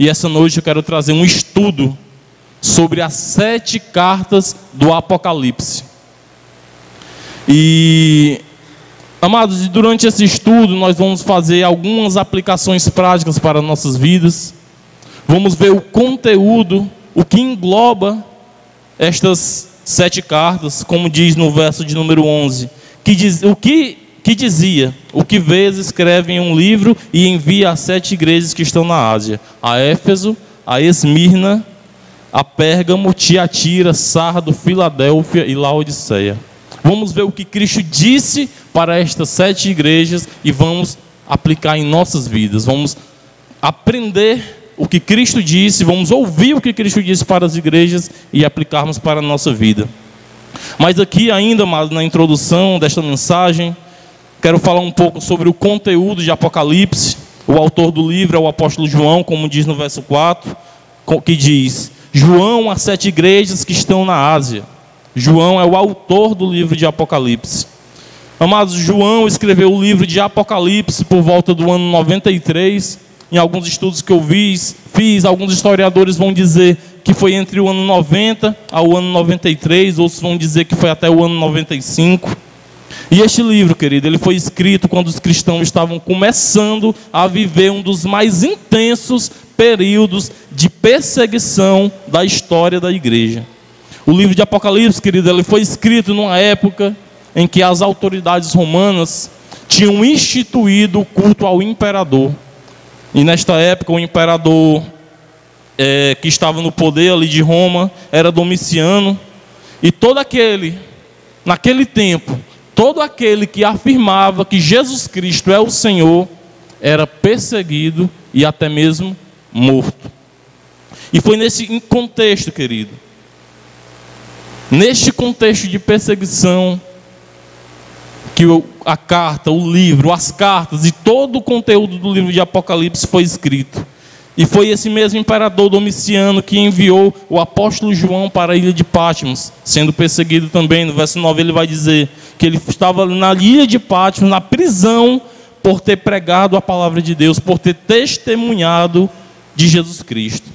E essa noite eu quero trazer um estudo sobre as 7 cartas do Apocalipse. E, amados, durante esse estudo nós vamos fazer algumas aplicações práticas para nossas vidas. Vamos ver o conteúdo, o que engloba estas 7 cartas, como diz no verso de número 11, que dizia: o que vês, escreve em um livro e envia às 7 igrejas que estão na Ásia: a Éfeso, a Esmirna, a Pérgamo, Tiatira, Sardo, Filadélfia e Laodiceia. Vamos ver o que Cristo disse para estas 7 igrejas e vamos aplicar em nossas vidas. Vamos aprender o que Cristo disse, vamos ouvir o que Cristo disse para as igrejas e aplicarmos para a nossa vida. Mas aqui ainda, na introdução desta mensagem, quero falar um pouco sobre o conteúdo de Apocalipse. O autor do livro é o apóstolo João, como diz no verso 4, que diz: João às 7 igrejas que estão na Ásia. João é o autor do livro de Apocalipse. Amados, João escreveu o livro de Apocalipse por volta do ano 93. Em alguns estudos que eu fiz, alguns historiadores vão dizer que foi entre o ano 90 ao ano 93, outros vão dizer que foi até o ano 95. E este livro, querido, ele foi escrito quando os cristãos estavam começando a viver um dos mais intensos períodos de perseguição da história da igreja. O livro de Apocalipse, querido, ele foi escrito numa época em que as autoridades romanas tinham instituído o culto ao imperador. E nesta época o imperador que estava no poder ali de Roma era Domiciano. E naquele tempo, todo aquele que afirmava que Jesus Cristo é o Senhor era perseguido e até mesmo morto. E foi nesse contexto, querido, neste contexto de perseguição, que a carta, o livro, as cartas e todo o conteúdo do livro de Apocalipse foi escrito. E foi esse mesmo imperador Domiciano que enviou o apóstolo João para a ilha de Patmos, sendo perseguido também. No verso 9 ele vai dizer que ele estava na ilha de Patmos, na prisão, por ter pregado a palavra de Deus, por ter testemunhado de Jesus Cristo.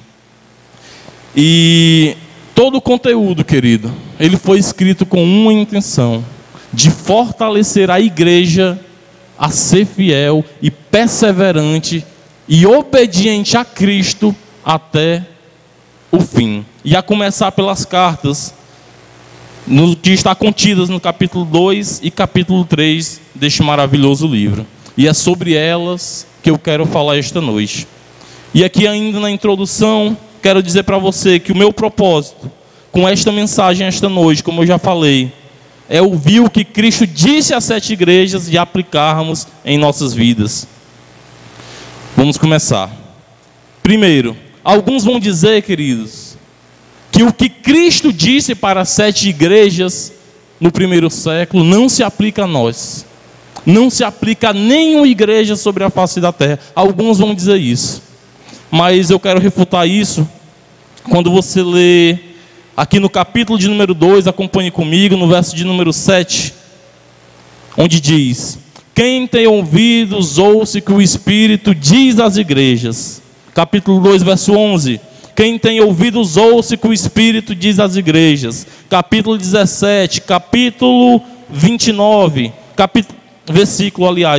E todo o conteúdo, querido, ele foi escrito com uma intenção: de fortalecer a igreja a ser fiel e perseverante e obediente a Cristo até o fim. E a começar pelas cartas que está contidas no capítulo 2 e capítulo 3 deste maravilhoso livro. E é sobre elas que eu quero falar esta noite. E aqui ainda na introdução, quero dizer para você que o meu propósito com esta mensagem esta noite, como eu já falei, é ouvir o que Cristo disse às 7 igrejas e aplicarmos em nossas vidas. Vamos começar. Primeiro, alguns vão dizer, queridos, que o que Cristo disse para as 7 igrejas no primeiro século não se aplica a nós. Não se aplica a nenhuma igreja sobre a face da terra. Alguns vão dizer isso. Mas eu quero refutar isso quando você lê aqui no capítulo de número 2, acompanhe comigo, no verso de número 7, onde diz: quem tem ouvidos, ouça o que o Espírito diz às igrejas. Capítulo 2, verso 11. Quem tem ouvidos, ouça o que o Espírito diz às igrejas. Capítulo 17, capítulo 29,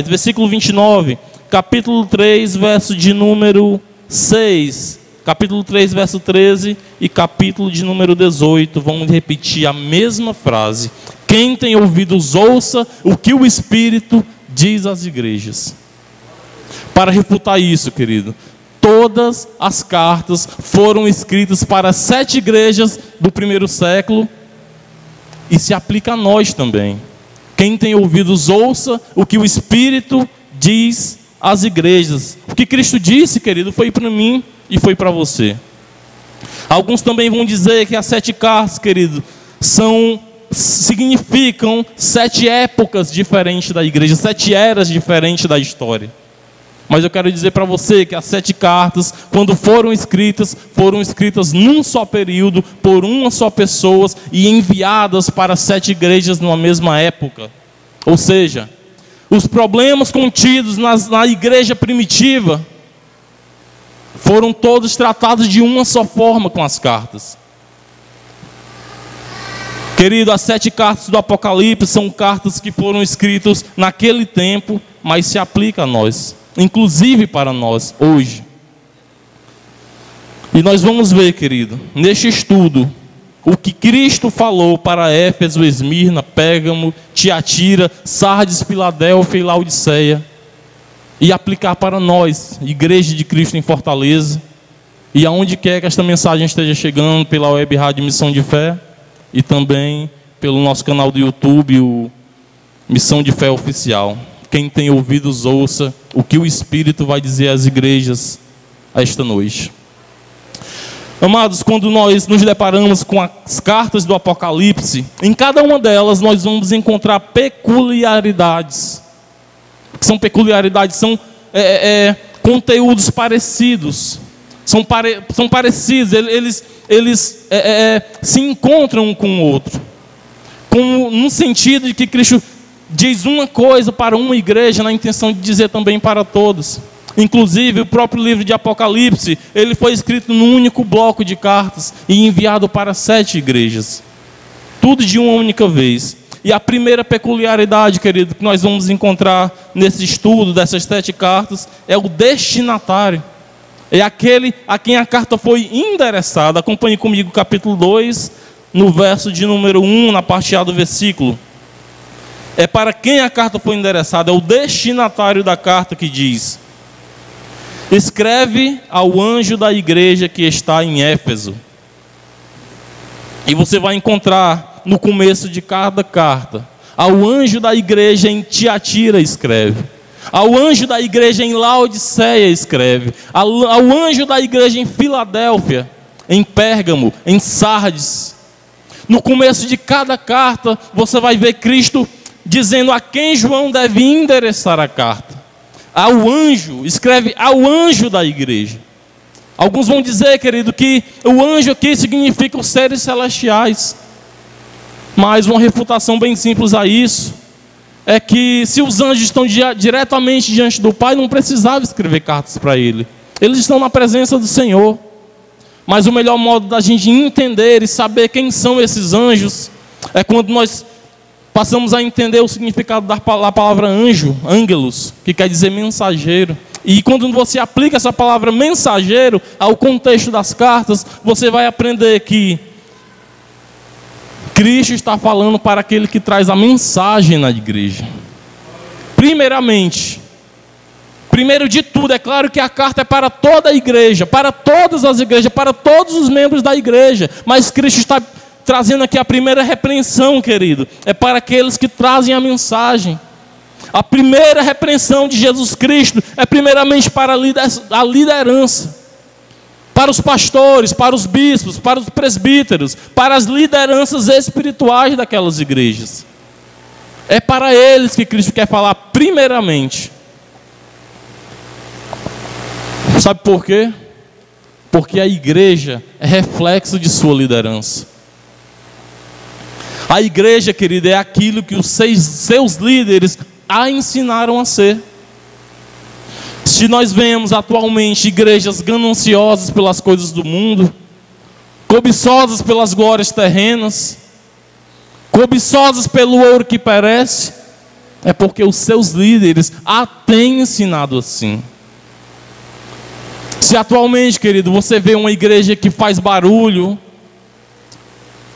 versículo 29. Capítulo 3, verso de número 6. Capítulo 3, verso 13 e capítulo de número 18, vamos repetir a mesma frase. Quem tem ouvidos, ouça o que o Espírito diz às igrejas. Para refutar isso, querido, todas as cartas foram escritas para as 7 igrejas do primeiro século e se aplica a nós também. Quem tem ouvidos, ouça o que o Espírito diz às igrejas. O que Cristo disse, querido, foi para mim e foi para você. Alguns também vão dizer que as 7 cartas, querido, significam 7 épocas diferentes da igreja, 7 eras diferentes da história. Mas eu quero dizer para você que as 7 cartas, quando foram escritas num só período, por uma só pessoa e enviadas para 7 igrejas numa mesma época. Ou seja, os problemas contidos na igreja primitiva foram todos tratados de uma só forma com as cartas. Querido, as 7 cartas do Apocalipse são cartas que foram escritas naquele tempo, mas se aplicam a nós, inclusive para nós, hoje. E nós vamos ver, querido, neste estudo, o que Cristo falou para Éfeso, Esmirna, Pérgamo, Tiatira, Sardes, Filadélfia e Laodiceia, e aplicar para nós, Igreja de Cristo em Fortaleza, e aonde quer que esta mensagem esteja chegando, pela Web Rádio Missão de Fé, e também pelo nosso canal do YouTube, o Missão de Fé Oficial. Quem tem ouvidos, ouça o que o Espírito vai dizer às igrejas esta noite. Amados, quando nós nos deparamos com as cartas do Apocalipse, em cada uma delas nós vamos encontrar peculiaridades. Que são peculiaridades, são conteúdos parecidos. São parecidos, eles se encontram um com o outro. No sentido de que Cristo diz uma coisa para uma igreja, na intenção de dizer também para todos. Inclusive, o próprio livro de Apocalipse, ele foi escrito num único bloco de cartas e enviado para 7 igrejas. Tudo de uma única vez. E a primeira peculiaridade, querido, que nós vamos encontrar nesse estudo dessas 7 cartas, é o destinatário. É aquele a quem a carta foi endereçada. Acompanhe comigo o capítulo 2, no verso de número 1, na parte A do versículo. É para quem a carta foi endereçada, é o destinatário da carta que diz: escreve ao anjo da igreja que está em Éfeso. E você vai encontrar no começo de cada carta: ao anjo da igreja em Tiatira escreve, ao anjo da igreja em Laodiceia escreve, ao anjo da igreja em Filadélfia, em Pérgamo, em Sardes. No começo de cada carta você vai ver Cristo dizendo a quem João deve endereçar a carta. Ao anjo, escreve ao anjo da igreja. Alguns vão dizer, querido, que o anjo aqui significa os seres celestiais. Mas uma refutação bem simples a isso é que se os anjos estão diretamente diante do Pai, não precisava escrever cartas para ele. Eles estão na presença do Senhor. Mas o melhor modo da gente entender e saber quem são esses anjos é quando nós passamos a entender o significado da palavra anjo, ângelos, que quer dizer mensageiro. E quando você aplica essa palavra mensageiro ao contexto das cartas, você vai aprender que Cristo está falando para aquele que traz a mensagem na igreja. Primeiro de tudo, é claro que a carta é para toda a igreja, para todas as igrejas, para todos os membros da igreja. Mas Cristo está trazendo aqui a primeira repreensão, querido. É para aqueles que trazem a mensagem. A primeira repreensão de Jesus Cristo é primeiramente para a liderança. Para os pastores, para os bispos, para os presbíteros, para as lideranças espirituais daquelas igrejas. É para eles que Cristo quer falar primeiramente. Sabe por quê? Porque a igreja é reflexo de sua liderança. A igreja, querida, é aquilo que os seus líderes a ensinaram a ser. Se nós vemos atualmente igrejas gananciosas pelas coisas do mundo, cobiçosas pelas glórias terrenas, cobiçosas pelo ouro que perece, é porque os seus líderes a têm ensinado assim. Se atualmente, querido, você vê uma igreja que faz barulho,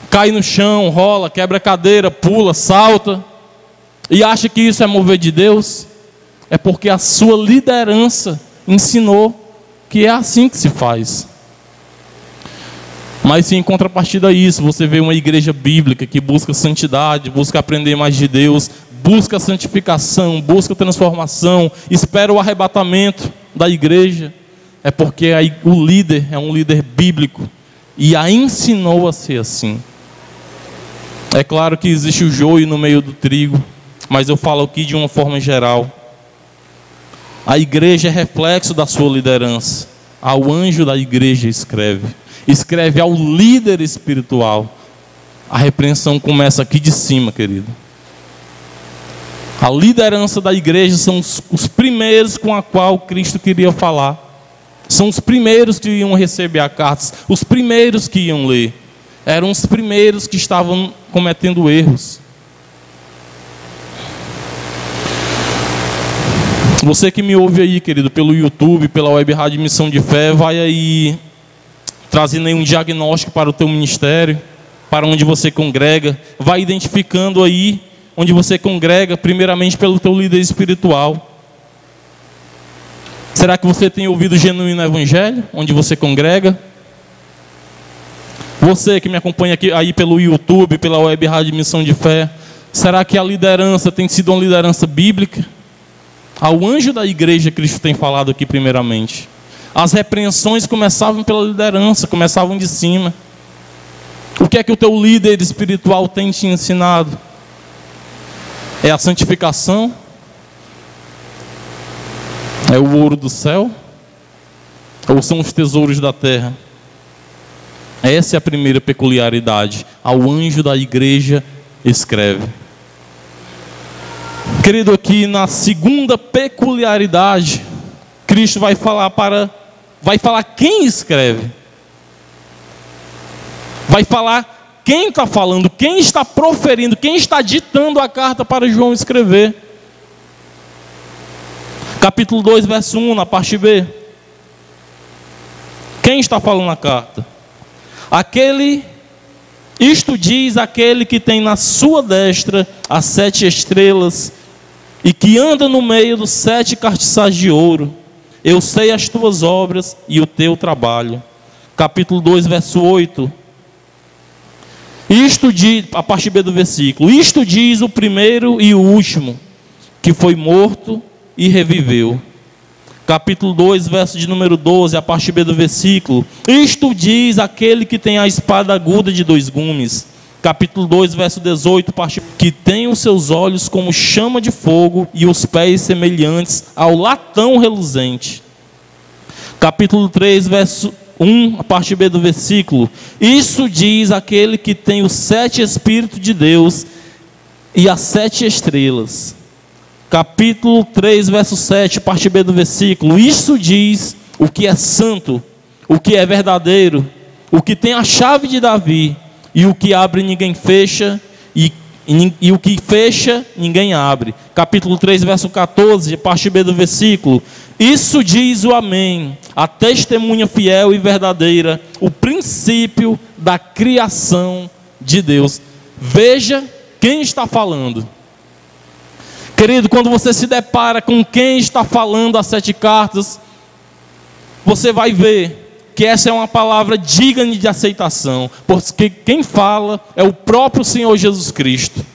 cai no chão, rola, quebra cadeira, pula, salta, e acha que isso é mover de Deus, é porque a sua liderança ensinou que é assim que se faz. Mas se em contrapartida a isso, você vê uma igreja bíblica que busca santidade, busca aprender mais de Deus, busca santificação, busca transformação, espera o arrebatamento da igreja, é porque o líder é um líder bíblico e a ensinou a ser assim. É claro que existe o joio no meio do trigo, mas eu falo aqui de uma forma geral. A igreja é reflexo da sua liderança. Ao anjo da igreja escreve ao líder espiritual. A repreensão começa aqui de cima, querido. A liderança da igreja são os primeiros com a qual Cristo queria falar. São os primeiros que iam receber a carta, os primeiros que iam ler. Eram os primeiros que estavam cometendo erros. Você que me ouve aí, querido, pelo YouTube, pela Web Rádio Missão de Fé, vai aí trazendo aí um diagnóstico para o teu ministério, para onde você congrega, vai identificando aí onde você congrega, primeiramente pelo teu líder espiritual. Será que você tem ouvido o genuíno evangelho, onde você congrega? Você que me acompanha aqui, aí pelo YouTube, pela Web Rádio Missão de Fé, será que a liderança tem sido uma liderança bíblica? Ao anjo da igreja, Cristo tem falado aqui primeiramente. As repreensões começavam pela liderança, começavam de cima. O que é que o teu líder espiritual tem te ensinado? É a santificação? É o ouro do céu? Ou são os tesouros da terra? Essa é a primeira peculiaridade. Ao anjo da igreja escreve. Querido, aqui na segunda peculiaridade, Cristo vai falar quem escreve. Vai falar quem está falando, quem está proferindo, quem está ditando a carta para João escrever. Capítulo 2, verso 1, na parte B. Quem está falando a carta? Isto diz aquele que tem na sua destra as 7 estrelas e que anda no meio dos 7 castiçais de ouro. Eu sei as tuas obras e o teu trabalho. Capítulo 2, verso 8. Isto diz, a parte B do versículo, isto diz o primeiro e o último, que foi morto e reviveu. Capítulo 2, verso de número 12, a parte B do versículo, isto diz aquele que tem a espada aguda de 2 gumes. Capítulo 2, verso 18, parte que tem os seus olhos como chama de fogo e os pés semelhantes ao latão reluzente. Capítulo 3, verso 1, a parte B do versículo, isso diz aquele que tem os 7 Espíritos de Deus e as 7 estrelas. Capítulo 3, verso 7, parte B do versículo, isso diz o que é santo, o que é verdadeiro, o que tem a chave de Davi, e o que abre ninguém fecha, e o que fecha ninguém abre. Capítulo 3, verso 14, parte B do versículo, isso diz o Amém, a testemunha fiel e verdadeira, o princípio da criação de Deus. Veja quem está falando. Querido, quando você se depara com quem está falando as 7 cartas, você vai ver que essa é uma palavra digna de aceitação, porque quem fala é o próprio Senhor Jesus Cristo.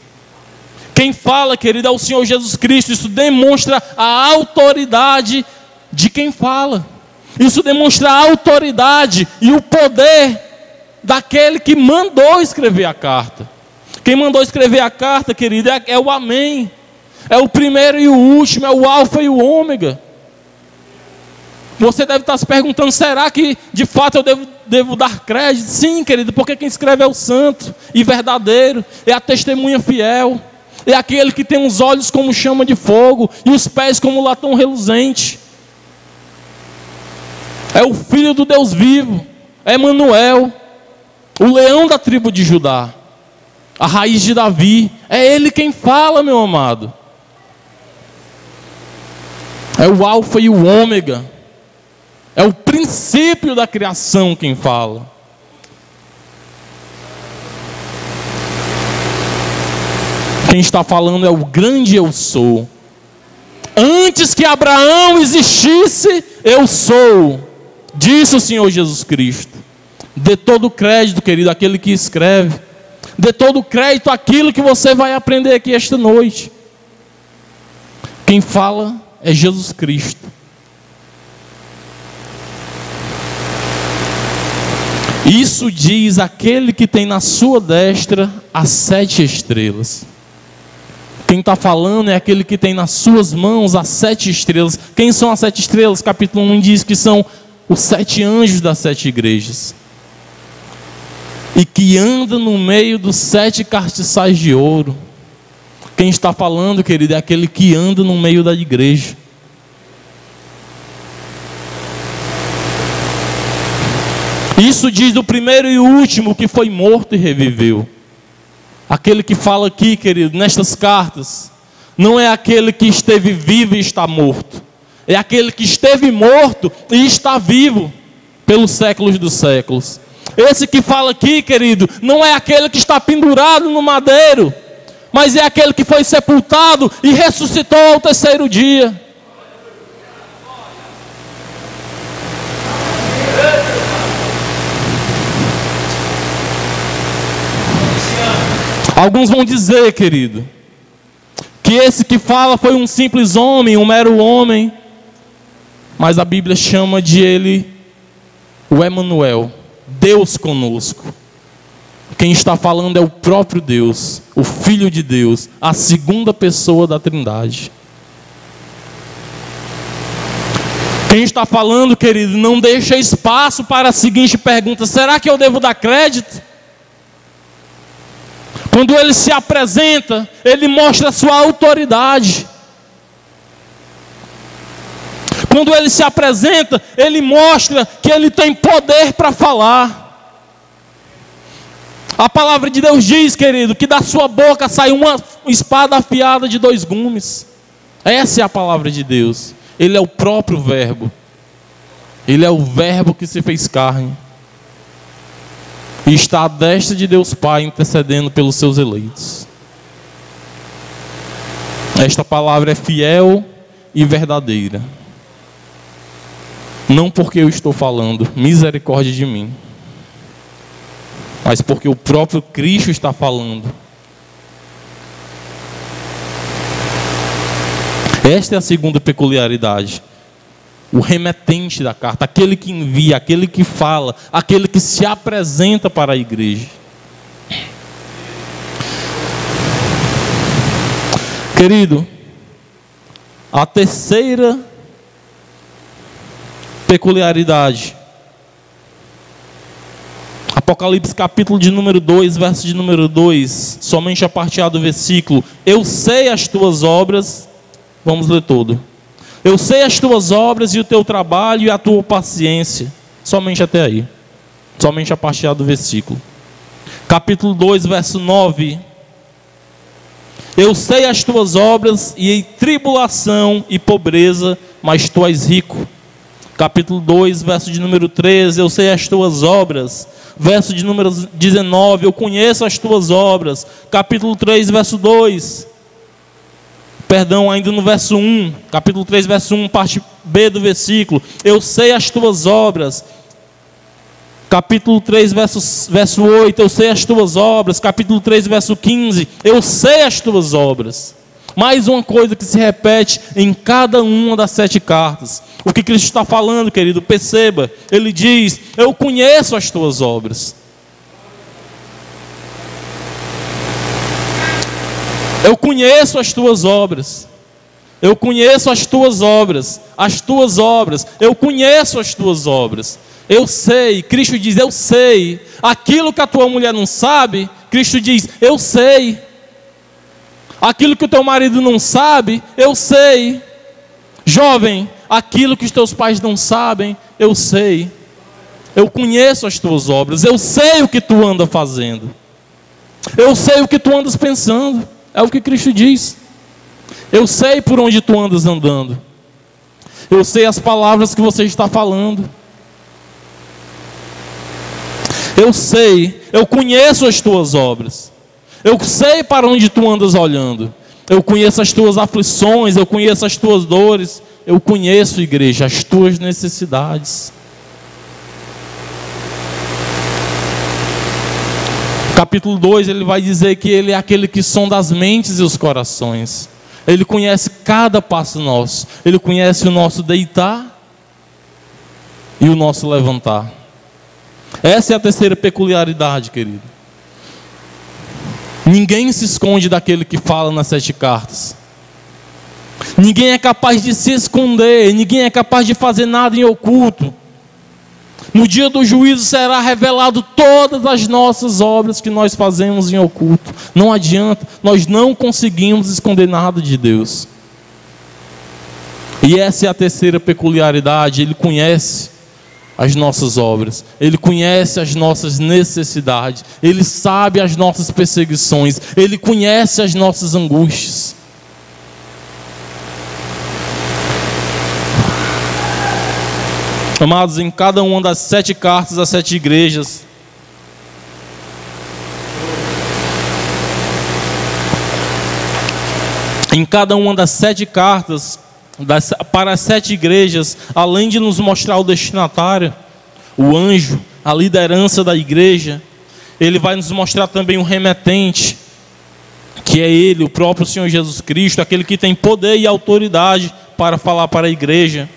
Quem fala, querido, é o Senhor Jesus Cristo. Isso demonstra a autoridade de quem fala. Isso demonstra a autoridade e o poder daquele que mandou escrever a carta. Quem mandou escrever a carta, querido, é o Amém. É o primeiro e o último, é o alfa e o ômega. Você deve estar se perguntando, será que de fato eu devo dar crédito? Sim, querido, porque quem escreve é o santo e verdadeiro, é a testemunha fiel, é aquele que tem os olhos como chama de fogo e os pés como latão reluzente. É o Filho do Deus vivo, é Emanuel, o leão da tribo de Judá, a raiz de Davi. É ele quem fala, meu amado. É o alfa e o ômega. É o princípio da criação quem fala. Quem está falando é o grande eu sou. Antes que Abraão existisse, eu sou. Disse o Senhor Jesus Cristo. Dê todo o crédito, querido, àquele que escreve. Dê todo o crédito àquilo que você vai aprender aqui esta noite. Quem fala é Jesus Cristo. Isso diz aquele que tem na sua destra as 7 estrelas. Quem está falando é aquele que tem nas suas mãos as 7 estrelas. Quem são as 7 estrelas? Capítulo 1 diz que são os 7 anjos das 7 igrejas. E que anda no meio dos 7 castiçais de ouro. Quem está falando, querido, é aquele que anda no meio da igreja. Isso diz do primeiro e último que foi morto e reviveu. Aquele que fala aqui, querido, nestas cartas, não é aquele que esteve vivo e está morto. É aquele que esteve morto e está vivo pelos séculos dos séculos. Esse que fala aqui, querido, não é aquele que está pendurado no madeiro, mas é aquele que foi sepultado e ressuscitou ao terceiro dia. Alguns vão dizer, querido, que esse que fala foi um simples homem, um mero homem, mas a Bíblia chama de ele o Emanuel, Deus conosco. Quem está falando é o próprio Deus, o Filho de Deus, a segunda pessoa da Trindade. Quem está falando, querido, não deixa espaço para a seguinte pergunta: será que eu devo dar crédito? Quando ele se apresenta, ele mostra a sua autoridade. Quando ele se apresenta, ele mostra que ele tem poder para falar. A palavra de Deus diz, querido, que da sua boca sai uma espada afiada de 2 gumes. Essa é a palavra de Deus. Ele é o próprio Verbo. Ele é o Verbo que se fez carne. E está à destra de Deus Pai, intercedendo pelos seus eleitos. Esta palavra é fiel e verdadeira. Não porque eu estou falando, misericórdia de mim, mas porque o próprio Cristo está falando. Esta é a segunda peculiaridade. O remetente da carta, aquele que envia, aquele que fala, aquele que se apresenta para a igreja. Querido, a terceira peculiaridade, Apocalipse capítulo de número 2, verso de número 2, somente a partir do versículo: eu sei as tuas obras, vamos ler todo. Eu sei as tuas obras e o teu trabalho e a tua paciência. Somente até aí. Somente a partir do versículo. Capítulo 2, verso 9. Eu sei as tuas obras e em tribulação e pobreza, mas tu és rico. Capítulo 2, verso de número 13. Eu sei as tuas obras. Verso de número 19. Eu conheço as tuas obras. Capítulo 3, verso 2. Perdão, ainda no verso 1, capítulo 3, verso 1, parte B do versículo. Eu sei as tuas obras. Capítulo 3, verso 8, eu sei as tuas obras. Capítulo 3, verso 15, eu sei as tuas obras. Mais uma coisa que se repete em cada uma das 7 cartas. O que Cristo está falando, querido, perceba. Ele diz: eu conheço as tuas obras. Eu conheço as tuas obras. Eu conheço as tuas obras. As tuas obras. Eu conheço as tuas obras. Eu sei. Cristo diz: eu sei. Aquilo que a tua mulher não sabe, Cristo diz: eu sei. Aquilo que o teu marido não sabe, eu sei. Jovem, aquilo que os teus pais não sabem, eu sei. Eu conheço as tuas obras. Eu sei o que tu anda fazendo. Eu sei o que tu andas pensando. É o que Cristo diz. Eu sei por onde tu andas andando. Eu sei as palavras que você está falando. Eu sei, eu conheço as tuas obras. Eu sei para onde tu andas olhando. Eu conheço as tuas aflições, eu conheço as tuas dores. Eu conheço, igreja, as tuas necessidades. Capítulo 2, ele vai dizer que ele é aquele que sonda as mentes e os corações. Ele conhece cada passo nosso. Ele conhece o nosso deitar e o nosso levantar. Essa é a terceira peculiaridade, querido. Ninguém se esconde daquele que fala nas 7 cartas. Ninguém é capaz de se esconder. Ninguém é capaz de fazer nada em oculto. No dia do juízo será revelado todas as nossas obras que nós fazemos em oculto. Não adianta, nós não conseguimos esconder nada de Deus. E essa é a terceira peculiaridade. Ele conhece as nossas obras, Ele conhece as nossas necessidades, Ele sabe as nossas perseguições, Ele conhece as nossas angústias. Amados, em cada uma das 7 cartas às 7 igrejas, em cada uma das 7 cartas para as 7 igrejas, além de nos mostrar o destinatário, o anjo, a liderança da igreja, ele vai nos mostrar também o remetente, que é ele, o próprio Senhor Jesus Cristo, aquele que tem poder e autoridade para falar para a igreja.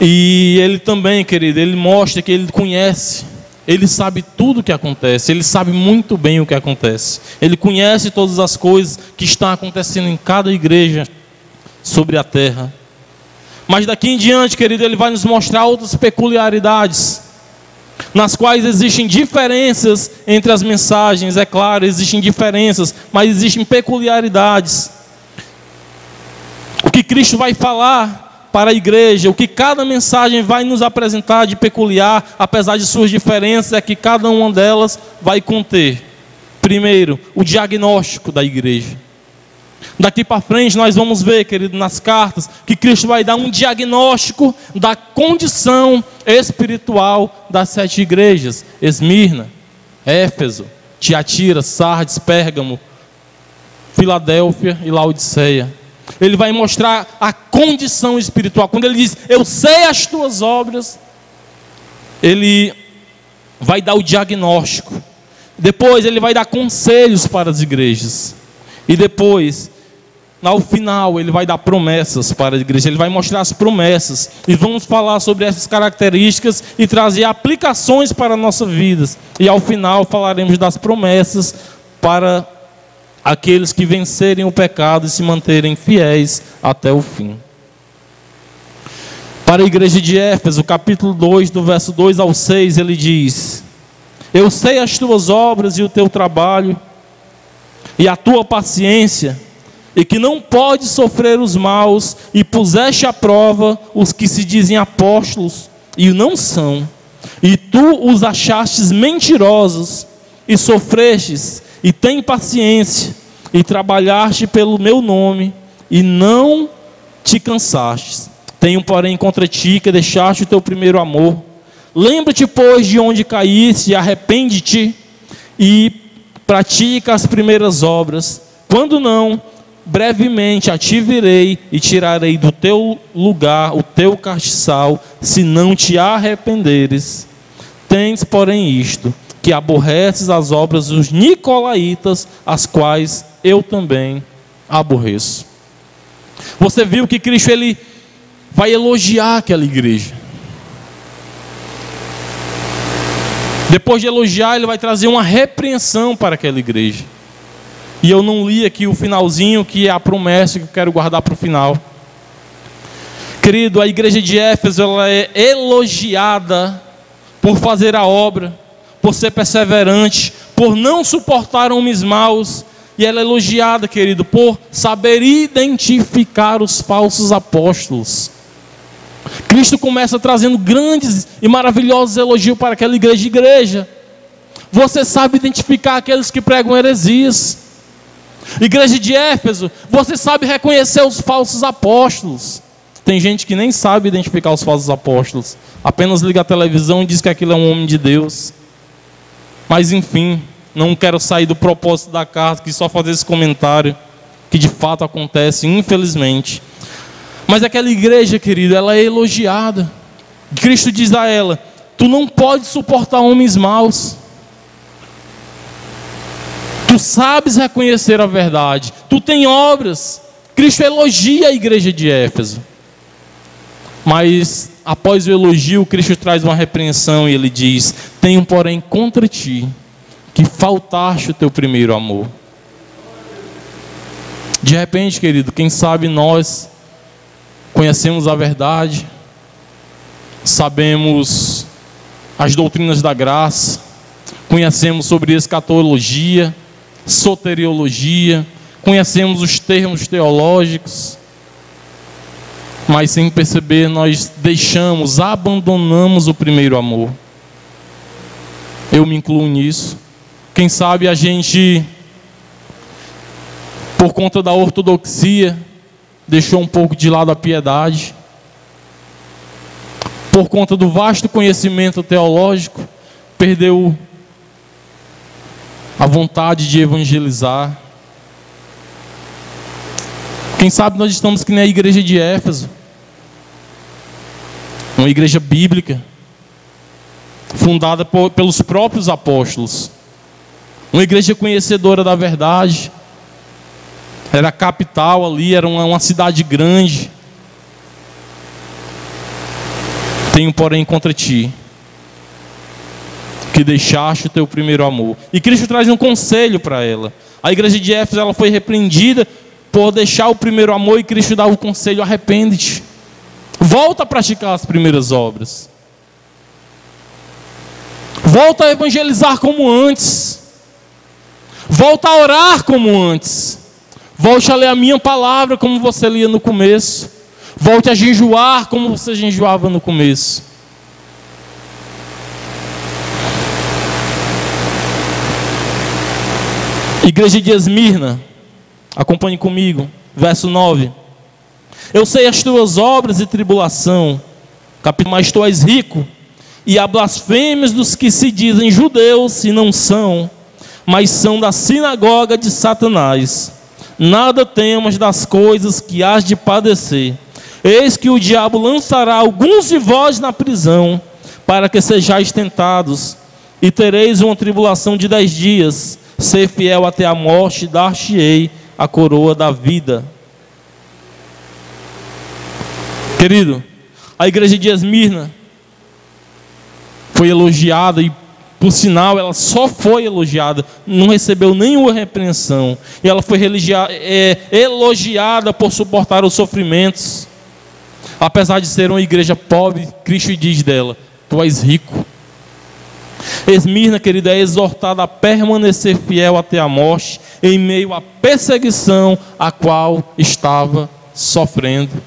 E ele também, querido, ele mostra que ele conhece, ele sabe tudo o que acontece, ele sabe muito bem o que acontece, ele conhece todas as coisas que estão acontecendo em cada igreja sobre a terra. Mas daqui em diante, querido, ele vai nos mostrar outras peculiaridades, nas quais existem diferenças entre as mensagens. É claro, existem diferenças, mas existem peculiaridades. O que Cristo vai falar para a igreja, o que cada mensagem vai nos apresentar de peculiar, apesar de suas diferenças, é que cada uma delas vai conter, primeiro, o diagnóstico da igreja. Daqui para frente nós vamos ver, querido, nas cartas, que Cristo vai dar um diagnóstico da condição espiritual das 7 igrejas: Esmirna, Éfeso, Tiatira, Sardes, Pérgamo, Filadélfia e Laodiceia. Ele vai mostrar a condição espiritual. Quando ele diz, eu sei as tuas obras, ele vai dar o diagnóstico. Depois ele vai dar conselhos para as igrejas. E depois, ao final, ele vai dar promessas para a igreja. Ele vai mostrar as promessas. E vamos falar sobre essas características e trazer aplicações para a nossa vida. E ao final falaremos das promessas para aqueles que vencerem o pecado e se manterem fiéis até o fim. Para a igreja de Éfeso, capítulo 2, do verso 2 ao 6, ele diz: eu sei as tuas obras e o teu trabalho, e a tua paciência, e que não podes sofrer os maus, e puseste à prova os que se dizem apóstolos, e não são, e tu os achastes mentirosos, e sofrestes, e tem paciência, e trabalhaste pelo meu nome, e não te cansaste. Tenho, porém, contra ti que deixaste o teu primeiro amor. Lembra-te, pois, de onde caíste, e arrepende-te, e pratica as primeiras obras. Quando não, brevemente a ti virei, e tirarei do teu lugar o teu castiçal, se não te arrependeres. Tens, porém, isto, que aborreces as obras dos nicolaítas, as quais eu também aborreço. Você viu que Cristo, ele vai elogiar aquela igreja. Depois de elogiar, ele vai trazer uma repreensão para aquela igreja. E eu não li aqui o finalzinho, que é a promessa que eu quero guardar para o final. Querido, a igreja de Éfeso, ela é elogiada por fazer a obra, por ser perseverante, por não suportar homens maus. E ela é elogiada, querido, por saber identificar os falsos apóstolos. Cristo começa trazendo grandes e maravilhosos elogios para aquela igreja. Você sabe identificar aqueles que pregam heresias. Igreja de Éfeso, você sabe reconhecer os falsos apóstolos. Tem gente que nem sabe identificar os falsos apóstolos, apenas liga a televisão e diz que aquilo é um homem de Deus. Mas enfim, não quero sair do propósito da carta, que só fazer esse comentário, que de fato acontece, infelizmente. Mas aquela igreja, querido, ela é elogiada. Cristo diz a ela: tu não pode suportar homens maus. Tu sabes reconhecer a verdade. Tu tem obras. Cristo elogia a igreja de Éfeso. Mas após o elogio, Cristo traz uma repreensão e ele diz: tenho, porém, contra ti que faltaste o teu primeiro amor. De repente, querido, quem sabe nós conhecemos a verdade, sabemos as doutrinas da graça, conhecemos sobre escatologia, soteriologia, conhecemos os termos teológicos, mas sem perceber nós abandonamos o primeiro amor. Eu me incluo nisso. Quem sabe a gente, por conta da ortodoxia, deixou um pouco de lado a piedade. Por conta do vasto conhecimento teológico, perdeu a vontade de evangelizar. Quem sabe nós estamos que nem a igreja de Éfeso, uma igreja bíblica, fundada pelos próprios apóstolos, uma igreja conhecedora da verdade, era a capital ali, era uma cidade grande. Tenho, porém, contra ti, que deixaste o teu primeiro amor. E Cristo traz um conselho para ela. A igreja de Éfeso, ela foi repreendida por deixar o primeiro amor, e Cristo dá o conselho: arrepende-te, volta a praticar as primeiras obras, volta a evangelizar como antes, volta a orar como antes, volte a ler a minha palavra como você lia no começo, volte a jejuar como você jejuava no começo. Igreja de Esmirna, acompanhe comigo, verso 9. Eu sei as tuas obras e tribulação, mas tu és rico, e há blasfêmias dos que se dizem judeus e não são, mas são da sinagoga de Satanás. Nada temas das coisas que hás de padecer. Eis que o diabo lançará alguns de vós na prisão, para que sejais tentados, e tereis uma tribulação de 10 dias. Ser fiel até a morte, dar-te-ei a coroa da vida. Querido, a igreja de Esmirna foi elogiada, e por sinal ela só foi elogiada, não recebeu nenhuma repreensão, e ela foi elogiada por suportar os sofrimentos. Apesar de ser uma igreja pobre, Cristo diz dela: tu és rico. Esmirna, querida, é exortada a permanecer fiel até a morte, em meio à perseguição a qual estava sofrendo.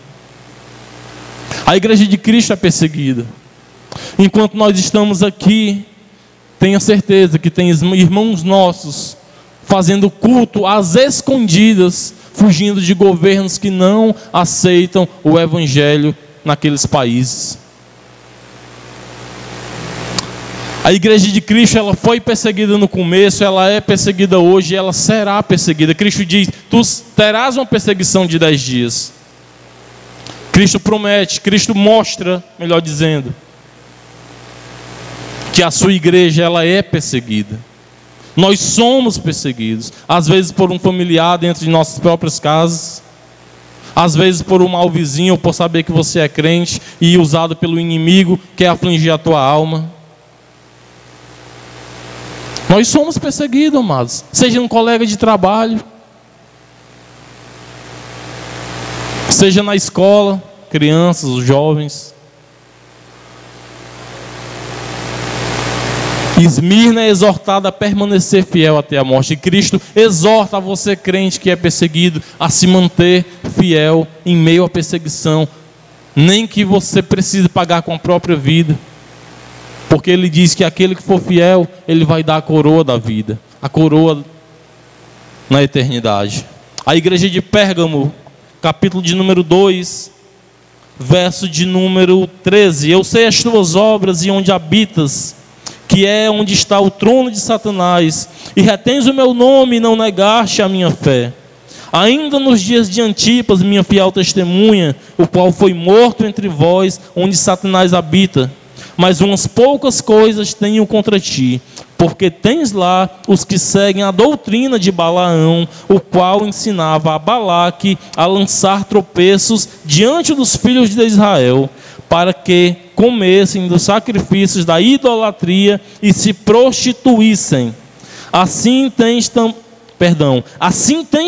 A igreja de Cristo é perseguida. Enquanto nós estamos aqui, tenha certeza que tem irmãos nossos fazendo culto às escondidas, fugindo de governos que não aceitam o evangelho naqueles países. A igreja de Cristo, ela foi perseguida no começo, ela é perseguida hoje, ela será perseguida. Cristo diz: tu terás uma perseguição de 10 dias. Cristo promete, Cristo mostra, melhor dizendo, que a sua igreja, ela é perseguida. Nós somos perseguidos, às vezes por um familiar dentro de nossas próprias casas, às vezes por um mau vizinho, ou por saber que você é crente e usado pelo inimigo que quer afligir a tua alma. Nós somos perseguidos, amados. Seja um colega de trabalho, seja na escola, crianças, os jovens. Esmirna é exortada a permanecer fiel até a morte. E Cristo exorta a você, crente que é perseguido, a se manter fiel em meio à perseguição, nem que você precise pagar com a própria vida. Porque ele diz que aquele que for fiel, ele vai dar a coroa da vida, a coroa na eternidade. A igreja de Pérgamo, capítulo de número 2, verso de número 13. Eu sei as tuas obras e onde habitas, que é onde está o trono de Satanás, e retens o meu nome e não negaste a minha fé. Ainda nos dias de Antipas, minha fiel testemunha, o qual foi morto entre vós, onde Satanás habita. Mas umas poucas coisas tenho contra ti, porque tens lá os que seguem a doutrina de Balaão, o qual ensinava a Balaque a lançar tropeços diante dos filhos de Israel, para que comessem dos sacrifícios da idolatria e se prostituíssem. Assim tens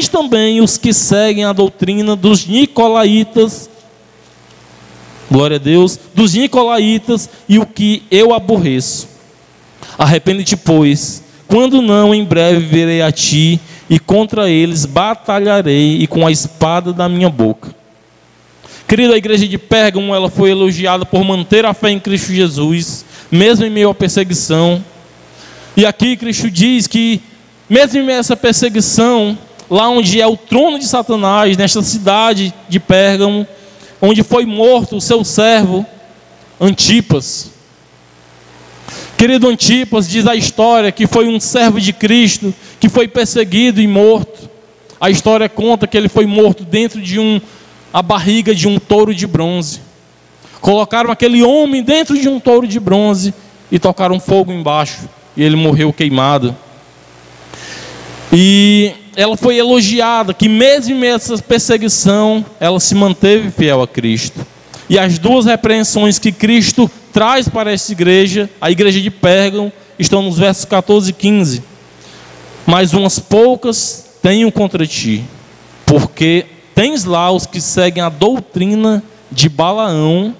também os que seguem a doutrina dos nicolaítas, glória a Deus, dos nicolaítas, e o que eu aborreço. Arrepende-te, pois, quando não, em breve virei a ti, e contra eles batalharei, e com a espada da minha boca. Querido, a igreja de Pérgamo, ela foi elogiada por manter a fé em Cristo Jesus, mesmo em meio à perseguição. E aqui Cristo diz que, mesmo em meio a essa perseguição, lá onde é o trono de Satanás, nesta cidade de Pérgamo, onde foi morto o seu servo Antipas. Querido, Antipas, diz a história que foi um servo de Cristo, que foi perseguido e morto. A história conta que ele foi morto dentro de a barriga de um touro de bronze. Colocaram aquele homem dentro de um touro de bronze e tocaram fogo embaixo, e ele morreu queimado. E ela foi elogiada, que mesmo em meio a essa perseguição, ela se manteve fiel a Cristo. E as duas repreensões que Cristo traz para essa igreja, a igreja de Pérgamo, estão nos versos 14 e 15. Mas umas poucas tenho contra ti, porque tens lá os que seguem a doutrina de Balaão,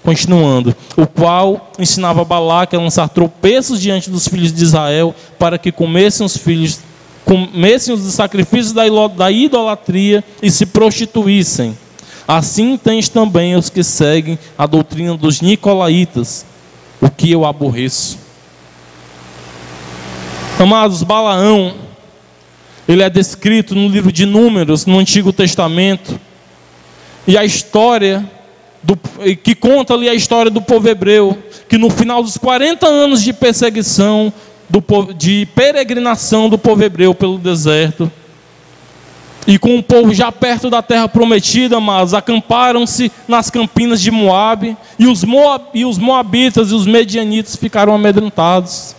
continuando, o qual ensinava Balaque a lançar tropeços diante dos filhos de Israel, para que comessem os sacrifícios da idolatria e se prostituíssem. Assim tens também os que seguem a doutrina dos nicolaítas, o que eu aborreço. Amados, Balaão, ele é descrito no livro de Números, no Antigo Testamento, e a história, que conta ali a história do povo hebreu, que no final dos 40 anos de perseguição, de peregrinação do povo hebreu pelo deserto, e com o povo já perto da terra prometida, mas acamparam-se nas campinas de Moabe, e os moabitas e os medianitas ficaram amedrontados.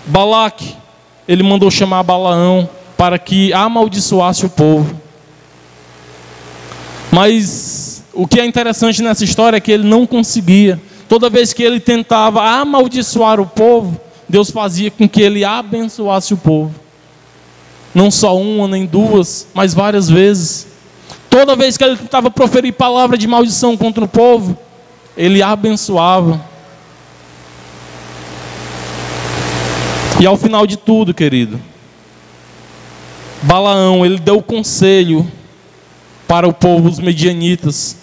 Balaque, ele mandou chamar Balaão para que amaldiçoasse o povo. Mas o que é interessante nessa história é que ele não conseguia. Toda vez que ele tentava amaldiçoar o povo, Deus fazia com que ele abençoasse o povo. Não só uma nem duas, mas várias vezes. Toda vez que ele tentava proferir palavra de maldição contra o povo, ele abençoava. E ao final de tudo, querido, Balaão, ele deu conselho para o povo, os medianitas,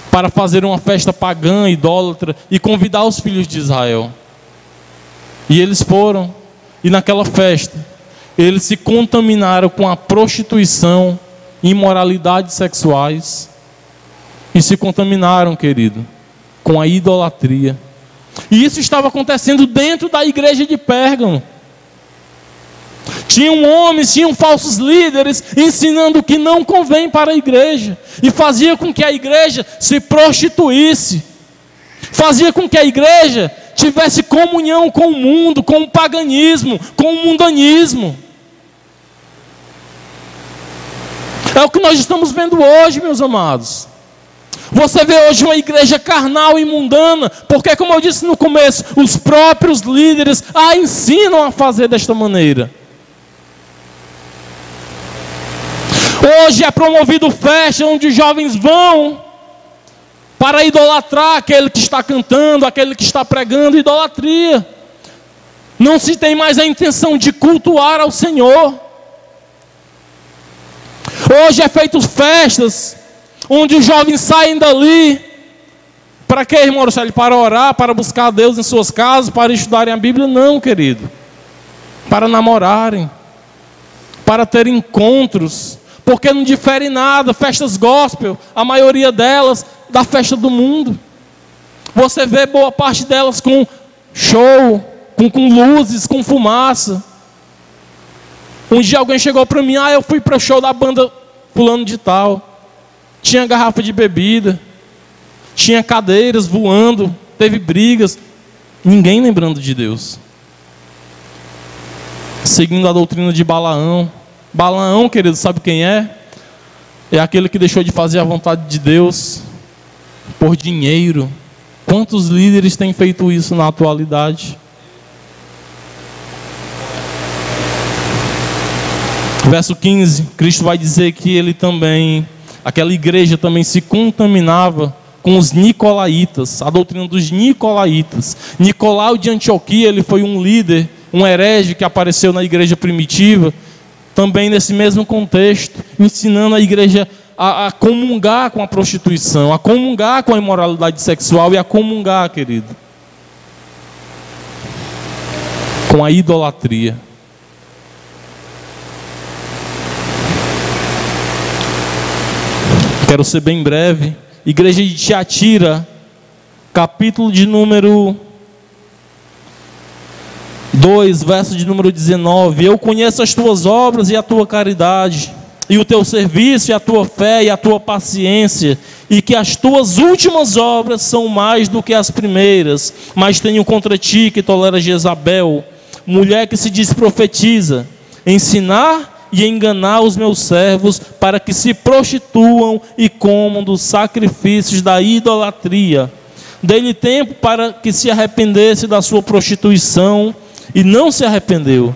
para fazer uma festa pagã, idólatra, e convidar os filhos de Israel. E eles foram, e naquela festa, eles se contaminaram com a prostituição, imoralidades sexuais, e se contaminaram, querido, com a idolatria. E isso estava acontecendo dentro da igreja de Pérgamo. Tinham homens, tinham falsos líderes ensinando o que não convém para a igreja, e fazia com que a igreja se prostituísse, fazia com que a igreja tivesse comunhão com o mundo, com o paganismo, com o mundanismo. É o que nós estamos vendo hoje, meus amados. Você vê hoje uma igreja carnal e mundana, porque, como eu disse no começo, os próprios líderes a ensinam a fazer desta maneira. Hoje é promovido festa onde os jovens vão para idolatrar aquele que está cantando, aquele que está pregando, idolatria. Não se tem mais a intenção de cultuar ao Senhor. Hoje é feito festas onde os jovens saem dali. Para quê, irmão? Para orar, para buscar a Deus em suas casas, para estudarem a Bíblia? Não, querido. Para namorarem, para ter encontros, porque não difere nada. Festas gospel, a maioria delas, da festa do mundo. Você vê boa parte delas com show, com luzes, com fumaça. Um dia alguém chegou para mim, eu fui para o show da banda fulano de tal. Tinha garrafa de bebida, tinha cadeiras voando, teve brigas. Ninguém lembrando de Deus. Seguindo a doutrina de Balaão. Balaão, querido, sabe quem é? É aquele que deixou de fazer a vontade de Deus por dinheiro. Quantos líderes têm feito isso na atualidade? Verso 15, Cristo vai dizer que ele também, aquela igreja também se contaminava com os nicolaítas, a doutrina dos nicolaítas. Nicolau de Antioquia, ele foi um líder, um herege que apareceu na igreja primitiva, também nesse mesmo contexto, ensinando a igreja a comungar com a prostituição, a comungar com a imoralidade sexual e a comungar, querido, com a idolatria. Quero ser bem breve. Igreja de Tiatira, capítulo de número 2, verso de número 19. Eu conheço as tuas obras e a tua caridade, e o teu serviço, e a tua fé, e a tua paciência, e que as tuas últimas obras são mais do que as primeiras. Mas tenho contra ti que tolera Jezabel, mulher que se diz profetiza, ensinar e enganar os meus servos para que se prostituam e comam dos sacrifícios da idolatria. Dei-lhe tempo para que se arrependesse da sua prostituição, e não se arrependeu.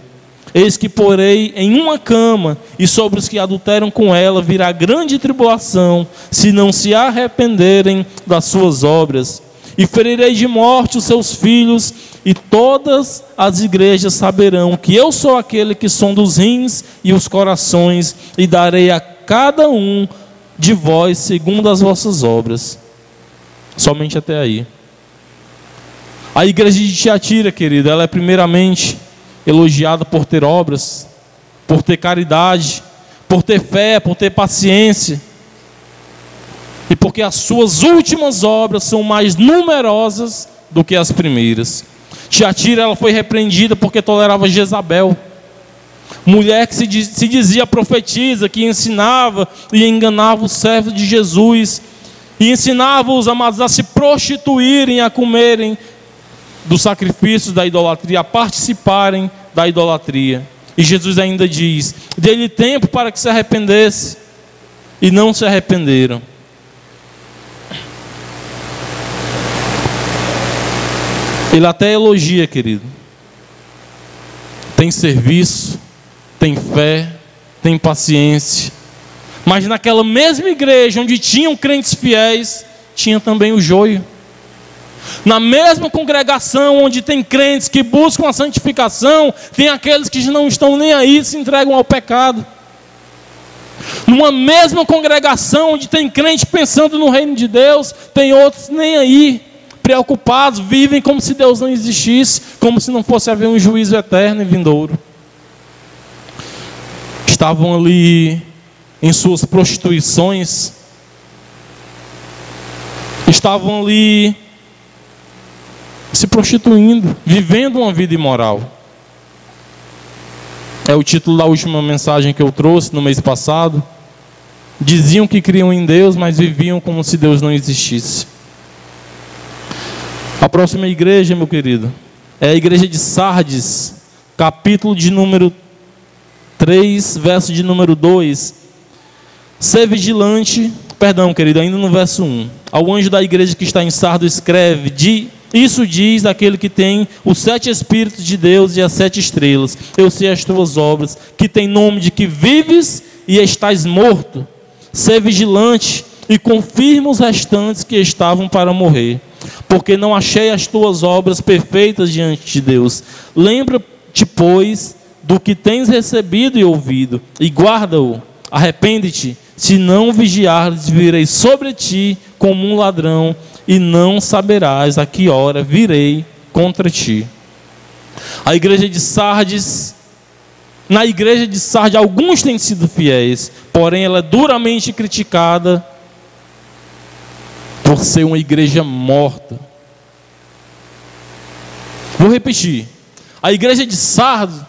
Eis que porei em uma cama, e sobre os que adulteram com ela virá grande tribulação, se não se arrependerem das suas obras. E ferirei de morte os seus filhos, e todas as igrejas saberão que eu sou aquele que sonda os rins e os corações, e darei a cada um de vós segundo as vossas obras. Somente até aí. A igreja de Tiatira, querida, ela é primeiramente elogiada por ter obras, por ter caridade, por ter fé, por ter paciência, e porque as suas últimas obras são mais numerosas do que as primeiras. Tiatira, ela foi repreendida porque tolerava Jezabel, mulher que se dizia profetisa, que ensinava e enganava os servos de Jesus, e ensinava os amados a se prostituírem, a comerem dos sacrifícios da idolatria, a participarem da idolatria. E Jesus ainda diz: dê-lhe tempo para que se arrependesse, e não se arrependeram. Ele até elogia, querido. Tem serviço, tem fé, tem paciência. Mas naquela mesma igreja onde tinham crentes fiéis, tinha também o joio. Na mesma congregação onde tem crentes que buscam a santificação, tem aqueles que não estão nem aí, se entregam ao pecado. Numa mesma congregação onde tem crente pensando no reino de Deus, tem outros nem aí, preocupados, vivem como se Deus não existisse, como se não fosse haver um juízo eterno e vindouro. Estavam ali em suas prostituições, estavam ali se prostituindo, vivendo uma vida imoral. É o título da última mensagem que eu trouxe no mês passado. Diziam que criam em Deus, mas viviam como se Deus não existisse. A próxima igreja, meu querido, é a igreja de Sardes, capítulo de número 3, verso de número 2. Ser vigilante, perdão, querido, ainda no verso 1. Ao anjo da igreja que está em Sardes escreve: isso diz aquele que tem os 7 Espíritos de Deus e as 7 estrelas. Eu sei as tuas obras, que tem nome de que vives e estás morto. Ser vigilante e confirma os restantes que estavam para morrer, porque não achei as tuas obras perfeitas diante de Deus. Lembra-te, pois, do que tens recebido e ouvido, e guarda-o. Arrepende-te, se não vigiares, virei sobre ti como um ladrão, e não saberás a que hora virei contra ti. A igreja de Sardes, na igreja de Sardes, alguns têm sido fiéis, porém ela é duramente criticada por ser uma igreja morta. Vou repetir. A igreja de Sardes,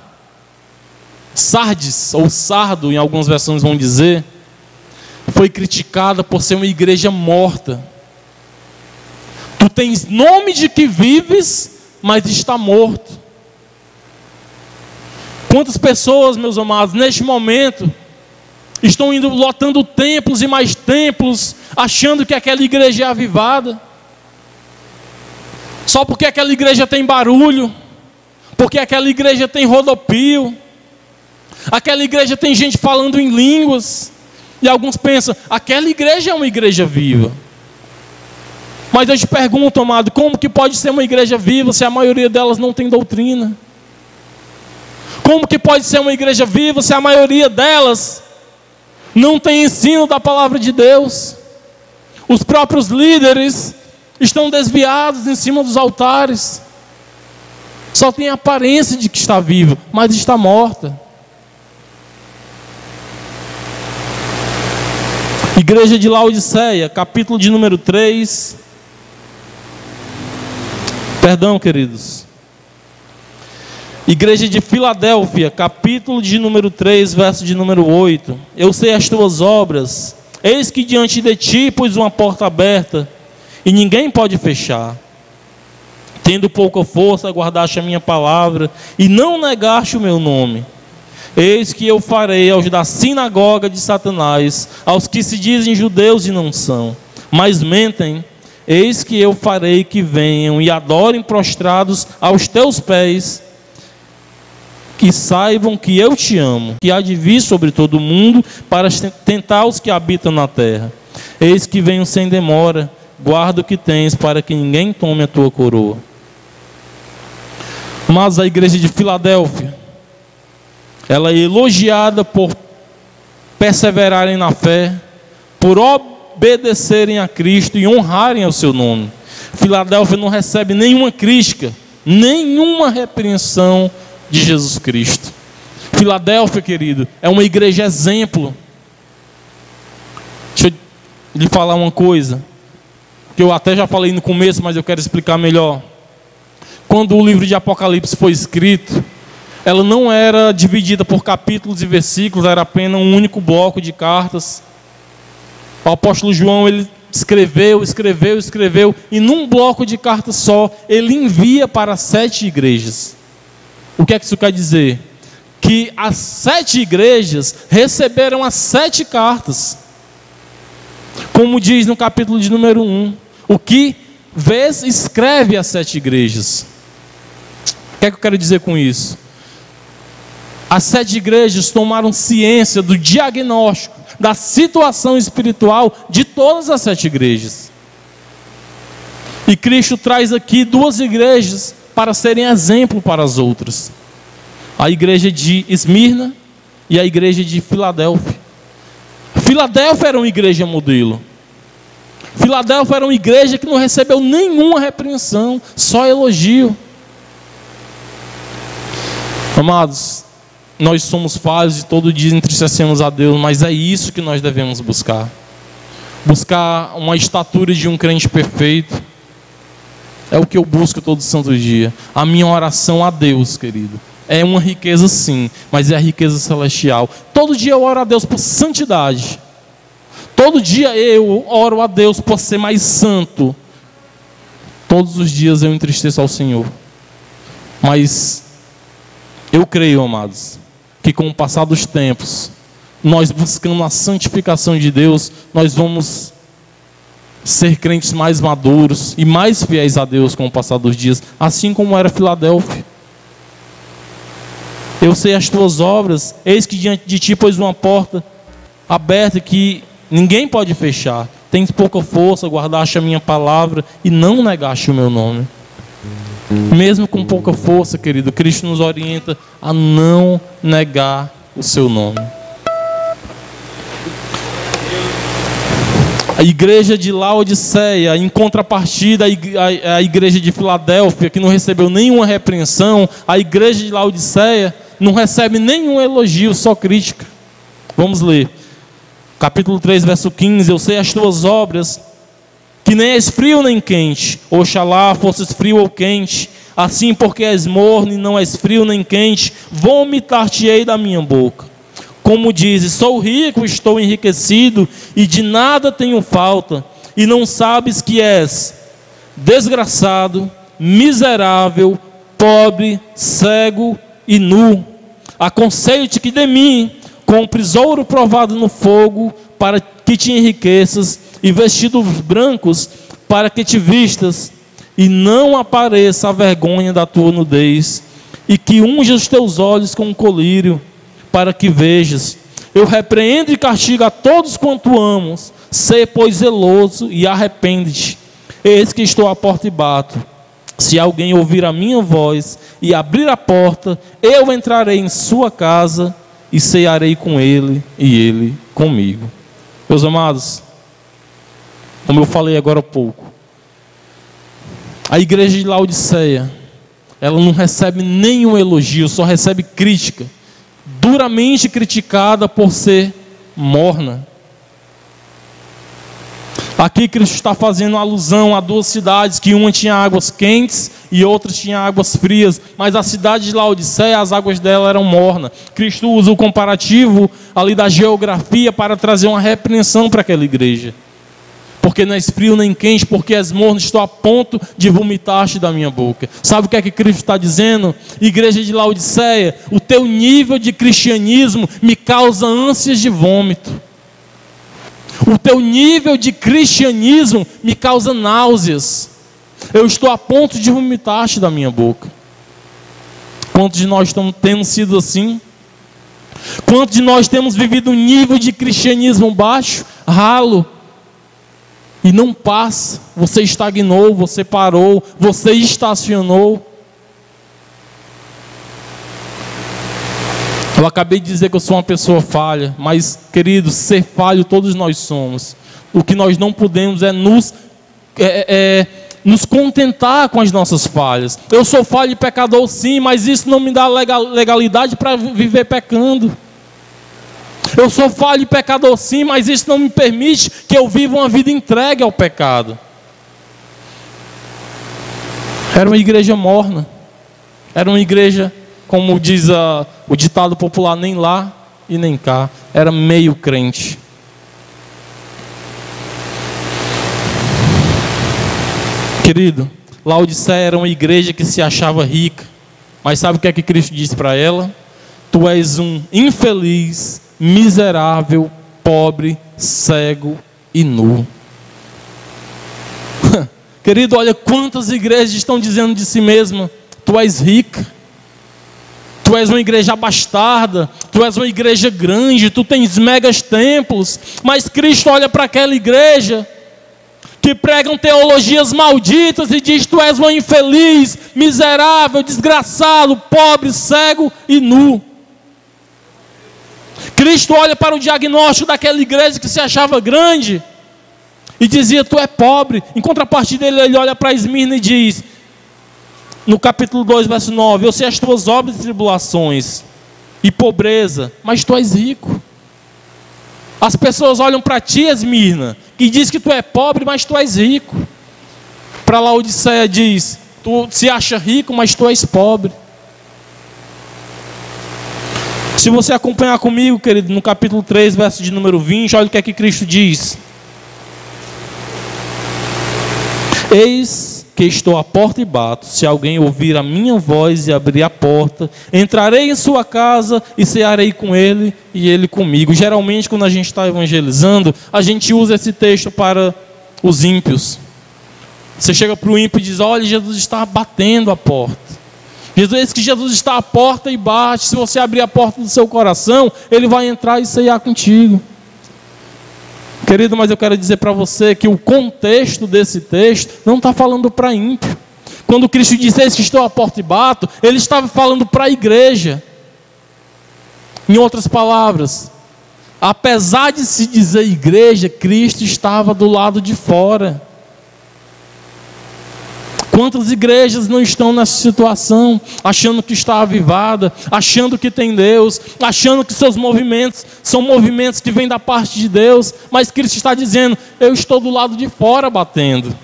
ou Sardo, em algumas versões vão dizer, foi criticada por ser uma igreja morta. Tu tens nome de que vives, mas está morto. Quantas pessoas, meus amados, neste momento, estão indo lotando templos e mais templos, achando que aquela igreja é avivada, só porque aquela igreja tem barulho, porque aquela igreja tem rodopio, aquela igreja tem gente falando em línguas, e alguns pensam: aquela igreja é uma igreja viva. Mas eu te pergunto, amado, como que pode ser uma igreja viva se a maioria delas não tem doutrina? Como que pode ser uma igreja viva se a maioria delas não tem ensino da palavra de Deus? Os próprios líderes estão desviados em cima dos altares. Só tem a aparência de que está viva, mas está morta. Igreja de Laodiceia, capítulo de número 3. Perdão, queridos. Igreja de Filadélfia, capítulo de número 3, verso de número 8. Eu sei as tuas obras, eis que diante de ti pus uma porta aberta, e ninguém pode fechar. Tendo pouca força, guardaste a minha palavra, e não negaste o meu nome. Eis que eu farei aos da sinagoga de Satanás, aos que se dizem judeus e não são, mas mentem, eis que eu farei que venham e adorem prostrados aos teus pés, que saibam que eu te amo, que há de vir sobre todo o mundo para tentar os que habitam na terra. Eis que venho sem demora, guarda o que tens para que ninguém tome a tua coroa. Mas a igreja de Filadélfia, ela é elogiada por perseverarem na fé, por obedecerem a Cristo e honrarem o seu nome. Filadélfia não recebe nenhuma crítica, nenhuma repreensão de Jesus Cristo. Filadélfia, querido, é uma igreja exemplo. Deixa eu lhe falar uma coisa, que eu até já falei no começo, mas eu quero explicar melhor. Quando o livro de Apocalipse foi escrito, ela não era dividida por capítulos e versículos, era apenas um único bloco de cartas. O apóstolo João, ele escreveu, e num bloco de cartas só, ele envia para 7 igrejas. O que é que isso quer dizer? Que as 7 igrejas receberam as 7 cartas. Como diz no capítulo de número 1, o que vês escreve às 7 igrejas. O que é que eu quero dizer com isso? As 7 igrejas tomaram ciência do diagnóstico, da situação espiritual de todas as 7 igrejas. E Cristo traz aqui 2 igrejas para serem exemplo para as outras. A igreja de Esmirna e a igreja de Filadélfia. Filadélfia era uma igreja modelo. Filadélfia era uma igreja que não recebeu nenhuma repreensão, só elogio. Amados, nós somos falhos e todo dia entristecemos a Deus, mas é isso que nós devemos buscar. Buscar uma estatura de um crente perfeito. É o que eu busco todo santo dia. A minha oração a Deus, querido, é uma riqueza sim, mas é a riqueza celestial. Todo dia eu oro a Deus por santidade. Todo dia eu oro a Deus por ser mais santo. Todos os dias eu entristeço ao Senhor. Mas eu creio, amados, que com o passar dos tempos, nós buscando a santificação de Deus, nós vamos ser crentes mais maduros e mais fiéis a Deus com o passar dos dias, assim como era Filadélfia. Eu sei as tuas obras, eis que diante de ti pôs uma porta aberta que ninguém pode fechar. Tens pouca força, guardaste a minha palavra e não negaste o meu nome. Mesmo com pouca força, querido, Cristo nos orienta a não negar o seu nome. A igreja de Laodiceia, em contrapartida à igreja de Filadélfia, que não recebeu nenhuma repreensão, a igreja de Laodiceia não recebe nenhum elogio, só crítica. Vamos ler. Capítulo 3, verso 15. Eu sei as tuas obras, que nem és frio nem quente. Oxalá fosses frio ou quente. Assim, porque és morno e não és frio nem quente, vomitar-te-ei da minha boca. Como dizes, sou rico, estou enriquecido, e de nada tenho falta, e não sabes que és desgraçado, miserável, pobre, cego e nu. Aconselho-te que de mim compres ouro provado no fogo, para que te enriqueças, e vestidos brancos, para que te vistas, e não apareça a vergonha da tua nudez, e que unja os teus olhos com um colírio, para que vejas. Eu repreendo e castigo a todos quanto amos. Sê, pois, zeloso e arrepende-te. Eis que estou à porta e bato. Se alguém ouvir a minha voz e abrir a porta, eu entrarei em sua casa e cearei com ele e ele comigo. Meus amados, como eu falei agora há pouco, a igreja de Laodiceia, ela não recebe nenhum elogio, só recebe crítica, duramente criticada por ser morna. Aqui Cristo está fazendo alusão a duas cidades, que uma tinha águas quentes e outra tinha águas frias, mas a cidade de Laodiceia, as águas dela eram mornas. Cristo usa o comparativo ali da geografia para trazer uma repreensão para aquela igreja. Porque não és frio nem quente, porque és morno, estou a ponto de vomitar-te da minha boca. Sabe o que é que Cristo está dizendo? Igreja de Laodiceia, o teu nível de cristianismo me causa ânsias de vômito. O teu nível de cristianismo me causa náuseas. Eu estou a ponto de vomitar-te da minha boca. Quantos de nós temos sido assim? Quantos de nós temos vivido um nível de cristianismo baixo, ralo, e não passa? Você estagnou, você parou, você estacionou. Eu acabei de dizer que eu sou uma pessoa falha, mas, querido, ser falho todos nós somos. O que nós não podemos é nos contentar com as nossas falhas. Eu sou falho e pecador sim, mas isso não me dá legalidade para viver pecando. Eu sou falho e pecador sim, mas isso não me permite que eu viva uma vida entregue ao pecado. Era uma igreja morna. Era uma igreja, como diz o ditado popular, nem lá e nem cá. Era meio crente. Querido, Laodiceia era uma igreja que se achava rica. Mas sabe o que é que Cristo disse para ela? Tu és um infeliz, miserável, pobre, cego e nu. Querido, olha quantas igrejas estão dizendo de si mesma: tu és rica, tu és uma igreja abastada, tu és uma igreja grande, tu tens megas templos. Mas Cristo olha para aquela igreja que pregam teologias malditas e diz: tu és uma infeliz, miserável, desgraçado, pobre, cego e nu. Cristo olha para o diagnóstico daquela igreja que se achava grande e dizia: tu é pobre. Em contrapartida, ele olha para Esmirna e diz, no capítulo 2, verso 9: eu sei as tuas obras e tribulações e pobreza, mas tu és rico. As pessoas olham para ti, Esmirna, que diz que tu é pobre, mas tu és rico. Para Laodiceia diz: tu se acha rico, mas tu és pobre. Se você acompanhar comigo, querido, no capítulo 3, verso de número 20, olha o que é que Cristo diz: eis que estou à porta e bato. Se alguém ouvir a minha voz e abrir a porta, entrarei em sua casa e cearei com ele e ele comigo. Geralmente, quando a gente está evangelizando, a gente usa esse texto para os ímpios. Você chega para o ímpio e diz: olha, Jesus está batendo a porta. Diz que Jesus está à porta e bate. Se você abrir a porta do seu coração, Ele vai entrar e ceiar contigo. Querido, mas eu quero dizer para você que o contexto desse texto não está falando para ímpio. Quando Cristo disse: eis que estou à porta e bato, Ele estava falando para a igreja. Em outras palavras, apesar de se dizer igreja, Cristo estava do lado de fora. Quantas igrejas não estão nessa situação, achando que está avivada, achando que tem Deus, achando que seus movimentos são movimentos que vêm da parte de Deus, mas Cristo está dizendo: eu estou do lado de fora batendo,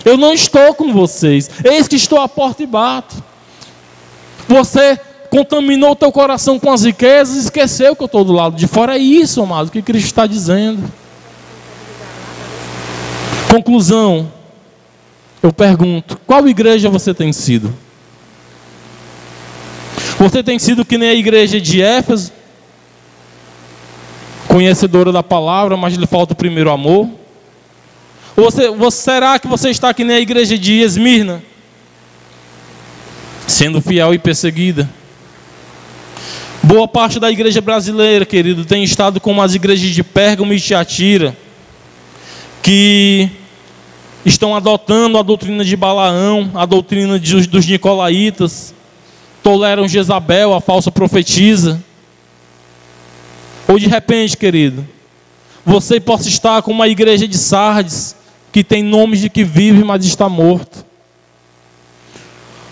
eu não estou com vocês, eis que estou à porta e bato. Você contaminou o teu coração com as riquezas e esqueceu que eu estou do lado de fora. É isso, amado, que Cristo está dizendo. Conclusão. Eu pergunto: qual igreja você tem sido? Você tem sido que nem a igreja de Éfeso, conhecedora da palavra, mas lhe falta o primeiro amor? Ou será que você está que nem a igreja de Esmirna, sendo fiel e perseguida? Boa parte da igreja brasileira, querido, tem estado como as igrejas de Pérgamo e Tiatira, que estão adotando a doutrina de Balaão, a doutrina dos nicolaítas, toleram Jezabel, a falsa profetisa. Ou de repente, querido, você possa estar com uma igreja de Sardes, que tem nomes de que vive, mas está morto.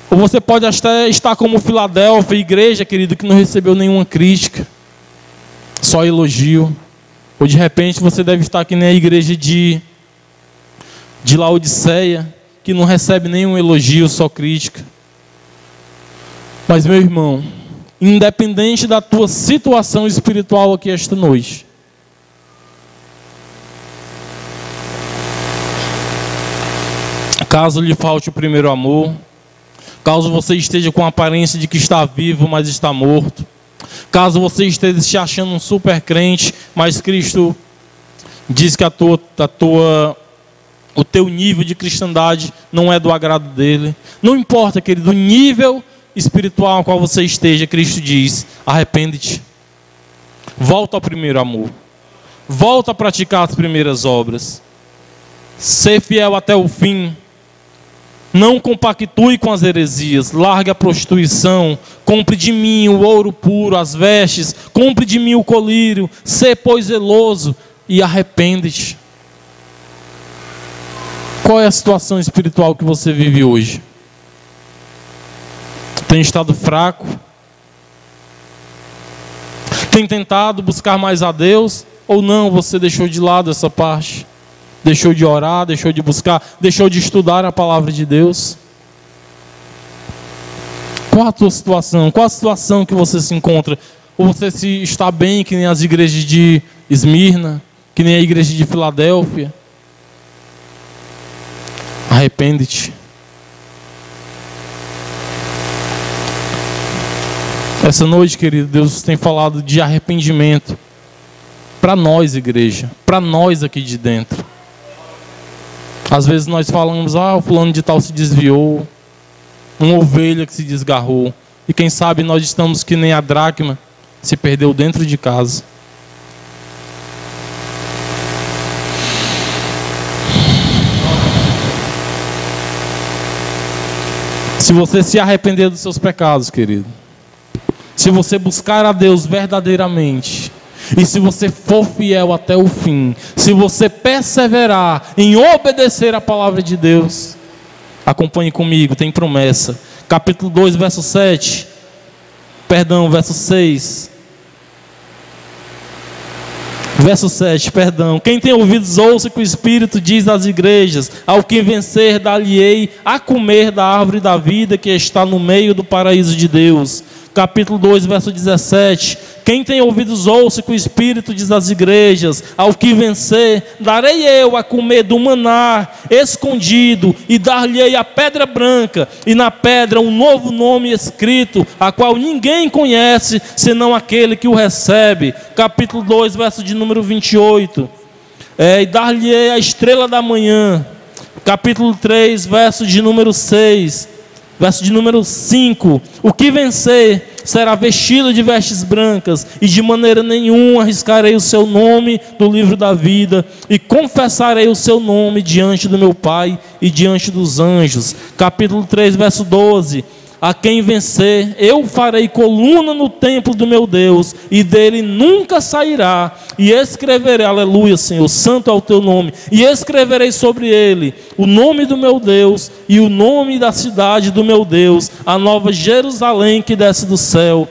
Ou você pode até estar como Filadélfia, igreja, querido, que não recebeu nenhuma crítica, só elogio. Ou de repente você deve estar aqui na igreja de Laodiceia, que não recebe nenhum elogio, só crítica. Mas, meu irmão, independente da tua situação espiritual aqui esta noite, caso lhe falte o primeiro amor, caso você esteja com a aparência de que está vivo, mas está morto, caso você esteja se achando um super crente, mas Cristo diz que o teu nível de cristandade não é do agrado dele. Não importa, querido, o nível espiritual ao qual você esteja, Cristo diz: arrepende-te. Volta ao primeiro amor. Volta a praticar as primeiras obras. Ser fiel até o fim. Não compactue com as heresias, largue a prostituição, compre de mim o ouro puro, as vestes, compre de mim o colírio, sê, pois, zeloso e arrepende-te. Qual é a situação espiritual que você vive hoje? Tem estado fraco? Tem tentado buscar mais a Deus? Ou não, você deixou de lado essa parte? Deixou de orar, deixou de buscar, deixou de estudar a palavra de Deus? Qual a tua situação? Qual a situação que você se encontra? Ou você se está bem, que nem as igrejas de Esmirna, que nem a igreja de Filadélfia? Arrepende-te. Essa noite, querido, Deus tem falado de arrependimento para nós, igreja, para nós aqui de dentro. Às vezes nós falamos: o fulano de tal se desviou, uma ovelha que se desgarrou. E quem sabe nós estamos que nem a dracma, se perdeu dentro de casa. Se você se arrepender dos seus pecados, querido, se você buscar a Deus verdadeiramente, e se você for fiel até o fim, se você perseverar em obedecer a palavra de Deus, acompanhe comigo, tem promessa. Capítulo 2, verso 7. Verso 6. Verso 7, Quem tem ouvidos, ouça que o Espírito diz às igrejas: ao que vencer, dar-lhe-ei a comer da árvore da vida que está no meio do paraíso de Deus. Capítulo 2, verso 17. Quem tem ouvidos, ouça que o Espírito diz às igrejas: ao que vencer, darei eu a comer do maná escondido, e dar-lhe-ei a pedra branca, e na pedra um novo nome escrito, a qual ninguém conhece, senão aquele que o recebe. Capítulo 2, verso de número 28. E dar-lhe-ei a estrela da manhã. Capítulo 3, verso de número 6. Verso de número 5. O que vencer será vestido de vestes brancas, e de maneira nenhuma arriscarei o seu nome do livro da vida, e confessarei o seu nome diante do meu Pai e diante dos anjos. Capítulo 3, verso 12. A quem vencer, eu farei coluna no templo do meu Deus, e dele nunca sairá. E escreverei, aleluia, Senhor, santo é o teu nome, e escreverei sobre ele o nome do meu Deus, e o nome da cidade do meu Deus, a nova Jerusalém que desce do céu,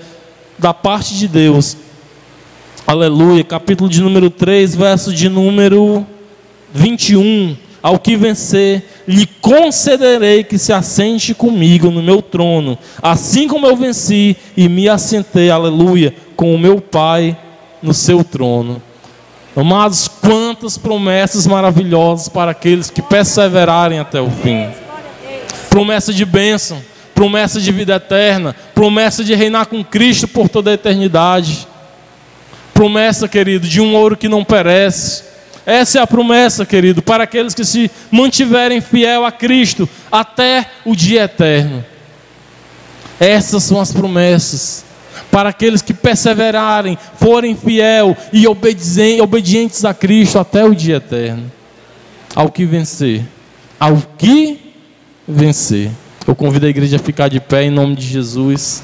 da parte de Deus. Aleluia. Capítulo de número 3, verso de número 21. Ao que vencer, lhe concederei que se assente comigo no meu trono, assim como eu venci e me assentei, aleluia, com o meu Pai no seu trono. Amados, quantas promessas maravilhosas para aqueles que perseverarem até o fim. Promessa de bênção, promessa de vida eterna, promessa de reinar com Cristo por toda a eternidade. Promessa, querido, de um ouro que não perece. Essa é a promessa, querido, para aqueles que se mantiverem fiel a Cristo até o dia eterno. Essas são as promessas para aqueles que perseverarem, forem fiel e obedientes a Cristo até o dia eterno. Ao que vencer, ao que vencer. Eu convido a igreja a ficar de pé em nome de Jesus.